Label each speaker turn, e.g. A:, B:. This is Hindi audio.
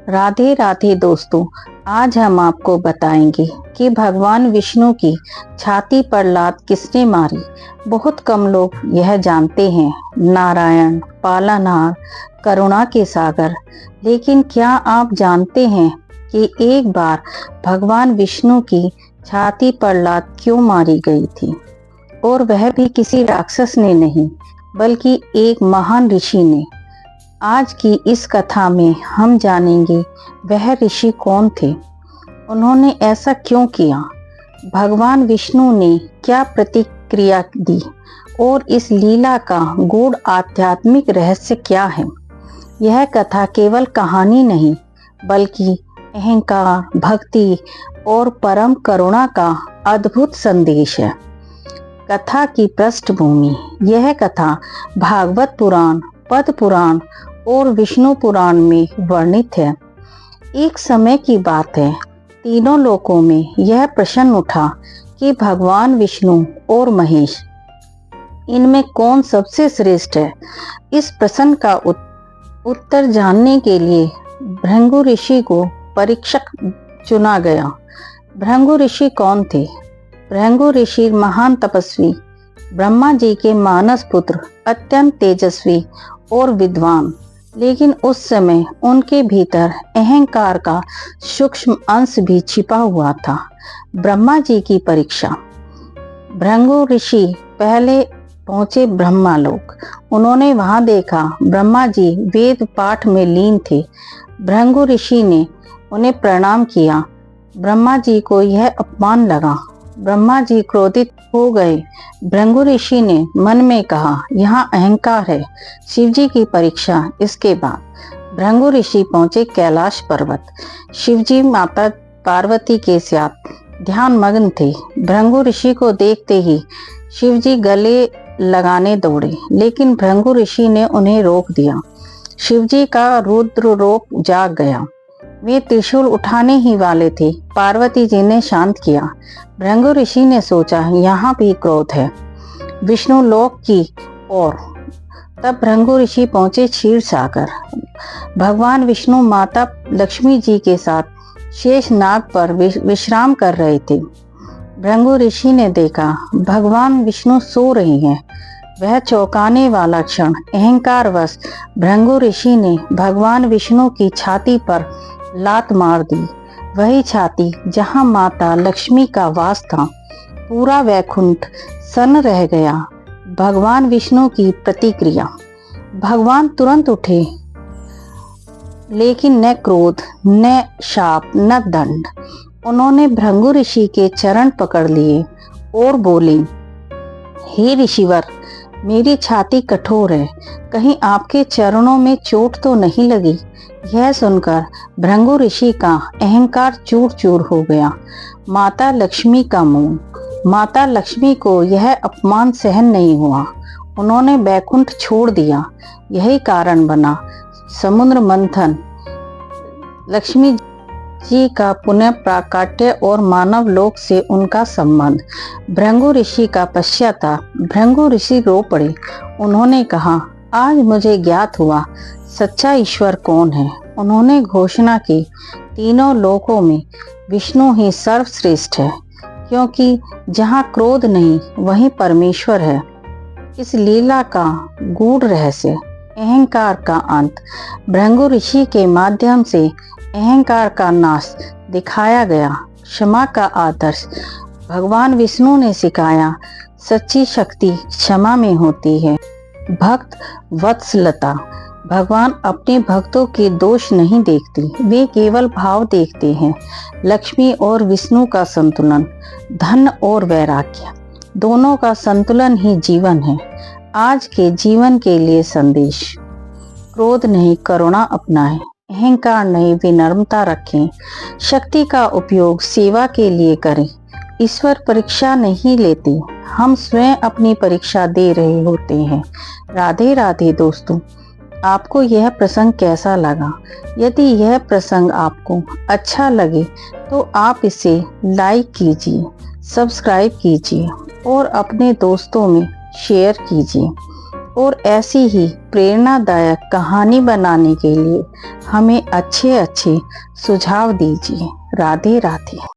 A: राधे राधे दोस्तों, आज हम आपको बताएंगे कि भगवान विष्णु की छाती पर लात किसने मारी। बहुत कम लोग यह जानते हैं। नारायण, पालनहार, करुणा के सागर। लेकिन क्या आप जानते हैं कि एक बार भगवान विष्णु की छाती पर लात क्यों मारी गई थी? और वह भी किसी राक्षस ने नहीं, बल्कि एक महान ऋषि ने। आज की इस कथा में हम जानेंगे वह ऋषि कौन थे, उन्होंने ऐसा क्यों किया, भगवान विष्णु ने क्या प्रतिक्रिया दी और इस लीला का गूढ़ आध्यात्मिक रहस्य क्या है। यह कथा केवल कहानी नहीं, बल्कि अहंकार, भक्ति और परम करुणा का अद्भुत संदेश है। कथा की पृष्ठभूमि। यह कथा भागवत पुराण, पद्म पुराण और विष्णु पुराण में वर्णित है। एक समय की बात है, तीनों लोकों में यह प्रश्न उठा कि भगवान विष्णु और महेश, इनमें कौन सबसे श्रेष्ठ है। इस प्रश्न का उत्तर जानने के लिए भृगु ऋषि को परीक्षक चुना गया। भृगु ऋषि कौन थे? भृगु ऋषि महान तपस्वी, ब्रह्मा जी के मानस पुत्र, अत्यंत तेजस्वी और विद्वान। लेकिन उस समय उनके भीतर अहंकार का सूक्ष्म अंश भी छिपा हुआ था। ब्रह्मा जी की परीक्षा। भृगु ऋषि पहले पहुंचे ब्रह्मालोक। उन्होंने वहां देखा ब्रह्मा जी वेद पाठ में लीन थे। भृगु ऋषि ने उन्हें प्रणाम किया। ब्रह्मा जी को यह अपमान लगा। ब्रह्मा जी क्रोधित हो गए। भृगु ऋषि ने मन में कहा, यहाँ अहंकार है, शिव जी की परीक्षा। इसके बाद भृगु ऋषि पहुंचे कैलाश पर्वत। शिव जी माता पार्वती के साथ ध्यान मग्न थे। भृगु ऋषि को देखते ही शिव जी गले लगाने दौड़े, लेकिन भृगु ऋषि ने उन्हें रोक दिया। शिव जी का रुद्र रूप जाग गया। वे त्रिशूल उठाने ही वाले थे। पार्वती जी ने शांत किया। भृगु ऋषि ने सोचा, यहाँ भी क्रोध है, विष्णु लोक की ओर। तब भृगु ऋषि पहुंचे क्षीर सागर। भगवान विष्णु माता लक्ष्मी जी के साथ शेष नाग पर विश्राम कर रहे थे। भृगु ऋषि ने देखा भगवान विष्णु सो रहे हैं। वह चौंकाने वाला क्षण। अहंकारवश भृगु ऋषि ने भगवान विष्णु की छाती पर लात मार दी। वही छाती जहां माता लक्ष्मी का वास था। पूरा वैकुंठ सन्न रह गया। भगवान विष्णु की प्रतिक्रिया। भगवान तुरंत उठे, लेकिन न क्रोध, न शाप, न दंड। उन्होंने भृगु ऋषि के चरण पकड़ लिए और बोले, हे ऋषिवर, मेरी छाती कठोर है, कहीं आपके चरणों में चोट तो नहीं लगी। यह सुनकर भृगु ऋषि का अहंकार चूर चूर हो गया। माता लक्ष्मी का मुंह। माता लक्ष्मी को यह अपमान सहन नहीं हुआ। उन्होंने बैकुंठ छोड़ दिया। यही कारण बना समुद्र मंथन, लक्ष्मी जी का पुनः प्राकट्य और मानव लोक से उनका संबंध। भृगु ऋषि का पश्चाताप। भृगु ऋषि रो पड़े। उन्होंने कहा, आज मुझे ज्ञात हुआ सच्चा ईश्वर कौन है। उन्होंने घोषणा की, तीनों लोकों में विष्णु ही सर्वश्रेष्ठ है, क्योंकि जहाँ क्रोध नहीं वहीं परमेश्वर है। इस लीला का गूढ़ रहस्य, अहंकार का अंत। भृगु ऋषि के माध्यम से अहंकार का नाश दिखाया गया। क्षमा का आदर्श। भगवान विष्णु ने सिखाया, सच्ची शक्ति क्षमा में होती है। भक्त वत्सलता। भगवान अपने भक्तों के दोष नहीं देखते, वे केवल भाव देखते हैं। लक्ष्मी और विष्णु का संतुलन। धन और वैराग्य, दोनों का संतुलन ही जीवन है। आज के जीवन के लिए संदेश, क्रोध नहीं, करुणा अपनाएं। अहंकार नहीं, विनम्रता रखें। शक्ति का उपयोग सेवा के लिए करें। ईश्वर परीक्षा नहीं लेते, हम स्वयं अपनी परीक्षा दे रहे होते हैं। राधे राधे दोस्तों, आपको यह प्रसंग कैसा लगा? यदि यह प्रसंग आपको अच्छा लगे तो आप इसे लाइक कीजिए, सब्सक्राइब कीजिए और अपने दोस्तों में शेयर कीजिए। और ऐसी ही प्रेरणादायक कहानी बनाने के लिए हमें अच्छे अच्छे सुझाव दीजिए। राधे राधे।